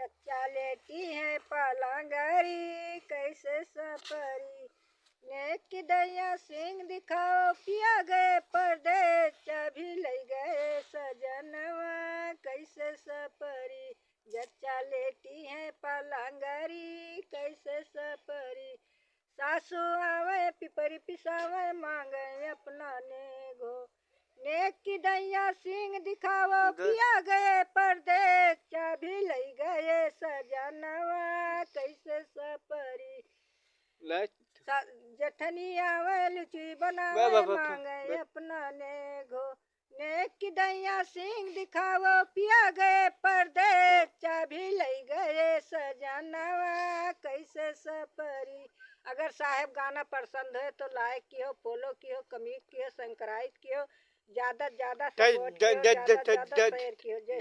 जच्चा लेटी है पालांगरी कैसे सपरी। नेक की दैया सिंह दिखाओ पिया गए परदेस चाबी ले गए सजनवा कैसे सपरी। जच्चा लेटी है पालांगरी कैसे सपरी। सासू आवे पिपरी पिसावे मांगे अपना नेगो। नेक की दैया सिंह दिखावो पिया गए परदेस चाबी ले गए सजनवा कैसे सपरी। जठनी आवे लुची बनावे मांगे अपना नेगो। नेक की दैया सिंह दिखावो पिया गए परदेस चाबी ले गए सजनवा कैसे सपरी। अगर साहब गाना पसंद है तो लाइक की हो, फॉलो की हो, कमेंट की हो, सब्सक्राइब की हो, ज्यादा ज्यादा सपोर्ट की हो, ज्यादा शेयर की हो। जय